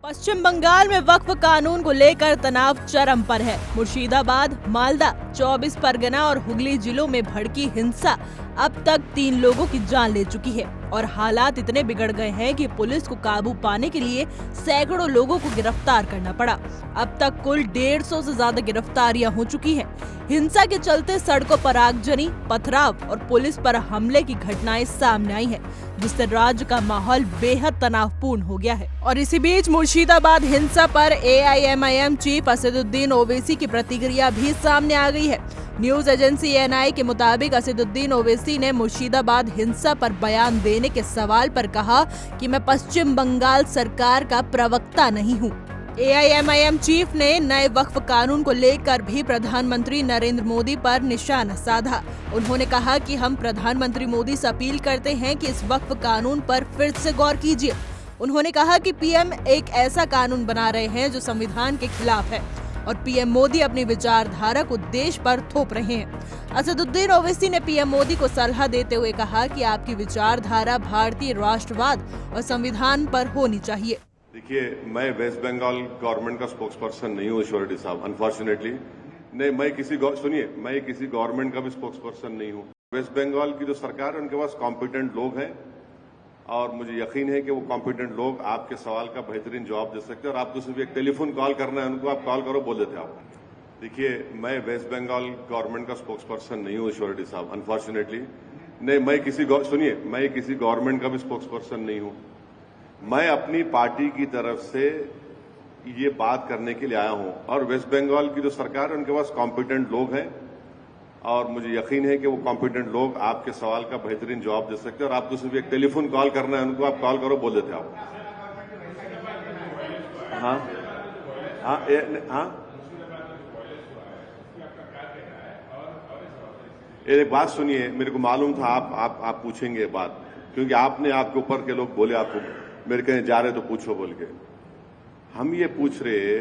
पश्चिम बंगाल में वक्फ कानून को लेकर तनाव चरम पर है। मुर्शिदाबाद, मालदा, 24 परगना और हुगली जिलों में भड़की हिंसा अब तक 3 लोगों की जान ले चुकी है और हालात इतने बिगड़ गए हैं कि पुलिस को काबू पाने के लिए सैकड़ों लोगों को गिरफ्तार करना पड़ा। अब तक कुल 150 से ज्यादा गिरफ्तारियां हो चुकी हैं। हिंसा के चलते सड़कों पर आगजनी, पथराव और पुलिस पर हमले की घटनाएं सामने आई हैं, जिससे राज्य का माहौल बेहद तनावपूर्ण हो गया है। और इसी बीच मुर्शिदाबाद हिंसा पर AIMIM चीफ असदुद्दीन ओवैसी की प्रतिक्रिया भी सामने आ गई है। न्यूज एजेंसी NI के मुताबिक असदुद्दीन ओवैसी ने मुर्शिदाबाद हिंसा पर बयान देने के सवाल पर कहा कि मैं पश्चिम बंगाल सरकार का प्रवक्ता नहीं हूँ। AIMIM चीफ ने नए वक्फ कानून को लेकर भी प्रधानमंत्री नरेंद्र मोदी पर निशाना साधा। उन्होंने कहा कि हम प्रधानमंत्री मोदी से अपील करते हैं कि इस वक्फ कानून पर फिर से गौर कीजिए। उन्होंने कहा कि PM एक ऐसा कानून बना रहे हैं जो संविधान के खिलाफ है और PM मोदी अपनी विचारधारा को देश पर थोप रहे हैं। असदुद्दीन ओवैसी ने PM मोदी को सलाह देते हुए कहा कि आपकी विचारधारा भारतीय राष्ट्रवाद और संविधान पर होनी चाहिए। देखिए, मैं वेस्ट बंगाल गवर्नमेंट का स्पोक्स पर्सन नहीं हूँ ईश्वर रेड्डी साहब, अनफॉर्चुनेटली। नहीं, मैं किसी गवर्नमेंट का भी स्पोक्स पर्सन नहीं हूँ। वेस्ट बंगाल की जो सरकार है उनके पास कॉम्पिटेंट लोग हैं और मुझे यकीन है कि वो कॉम्पिटेंट लोग आपके सवाल का बेहतरीन जवाब दे सकते हैं। और आपको सिर्फ एक टेलीफोन कॉल करना है उनको, आप कॉल करो, बोल देते आप। देखिए, मैं वेस्ट बंगाल गवर्नमेंट का स्पोक्स पर्सन नहीं हूँ ईश्वर रेड्डी साहब, अनफॉर्चुनेटली। नहीं, मैं किसी गवर्नमेंट का भी स्पोक्स पर्सन नहीं हूँ। मैं अपनी पार्टी की तरफ से ये बात करने के लिए आया हूं और वेस्ट बंगाल की जो सरकार है उनके पास कॉम्पिटेंट लोग हैं और मुझे यकीन है कि वो कॉम्पिटेंट लोग आपके सवाल का बेहतरीन जवाब दे सकते हैं। और आपको सिर्फ एक टेलीफोन कॉल करना है उनको, आप कॉल करो, बोल देते आप। हाँ हाँ हाँ, एक बात सुनिए, मेरे को मालूम था आप पूछेंगे बात, क्योंकि आपने आपके ऊपर के लोग बोले आपको मेरे कहीं जा रहे तो पूछो बोल के। हम ये पूछ रहे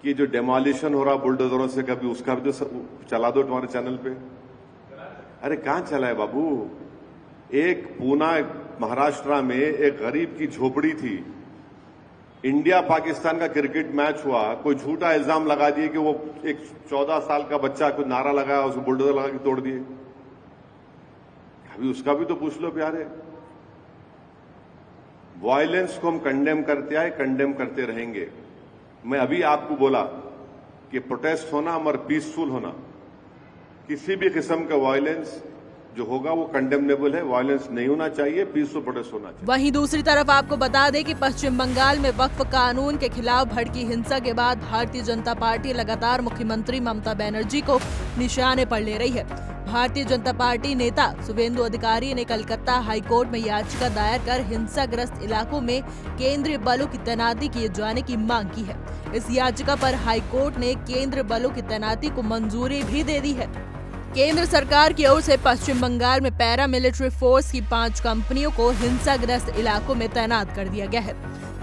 कि जो डेमोलिशन हो रहा बुलडोजरों से, कभी उसका भी तो चला दो तुम्हारे चैनल पे। अरे कहां चला है बाबू? एक पूना महाराष्ट्र में एक गरीब की झोपड़ी थी, इंडिया पाकिस्तान का क्रिकेट मैच हुआ, कोई झूठा इल्जाम लगा दिए कि वो एक 14 साल का बच्चा कुछ नारा लगाया, उसको बुलडोजर लगा के तोड़ दिए। अभी उसका भी तो पूछ लो प्यारे। वायलेंस को हम कंडेम करते आए, कंडेम करते रहेंगे। मैं अभी आपको बोला कि प्रोटेस्ट होना और पीसफुल होना, किसी भी किस्म का वायलेंस जो होगा वो कंडेमनेबल है। वायलेंस नहीं होना चाहिए, पीसफुल प्रोटेस्ट होना चाहिए। वहीं दूसरी तरफ आपको बता दें कि पश्चिम बंगाल में वक्फ कानून के खिलाफ भड़की हिंसा के बाद भारतीय जनता पार्टी लगातार मुख्यमंत्री ममता बनर्जी को निशाने पर ले रही है। भारतीय जनता पार्टी नेता शुभेंदु अधिकारी ने कलकत्ता हाईकोर्ट में याचिका दायर कर हिंसाग्रस्त इलाकों में केंद्रीय बलों की तैनाती किए जाने की मांग की है। इस याचिका पर हाईकोर्ट ने केंद्रीय बलों की तैनाती को मंजूरी भी दे दी है। केंद्र सरकार की ओर से पश्चिम बंगाल में पैरामिलिट्री फोर्स की 5 कंपनियों को हिंसाग्रस्त इलाकों में तैनात कर दिया गया है।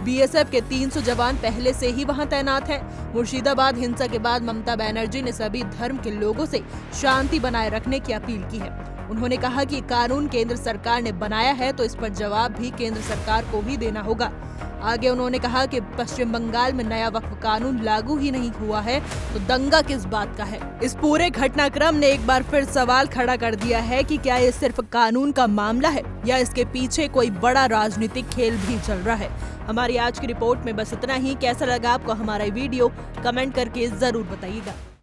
BSF के 300 जवान पहले से ही वहां तैनात हैं। मुर्शिदाबाद हिंसा के बाद ममता बनर्जी ने सभी धर्म के लोगों से शांति बनाए रखने की अपील की है। उन्होंने कहा कि कानून केंद्र सरकार ने बनाया है तो इस पर जवाब भी केंद्र सरकार को ही देना होगा। आगे उन्होंने कहा कि पश्चिम बंगाल में नया वक्फ कानून लागू ही नहीं हुआ है तो दंगा किस बात का है। इस पूरे घटनाक्रम ने एक बार फिर सवाल खड़ा कर दिया है कि क्या ये सिर्फ कानून का मामला है या इसके पीछे कोई बड़ा राजनीतिक खेल भी चल रहा है। हमारी आज की रिपोर्ट में बस इतना ही। कैसा लगा आपको हमारा वीडियो, कमेंट करके जरूर बताइएगा।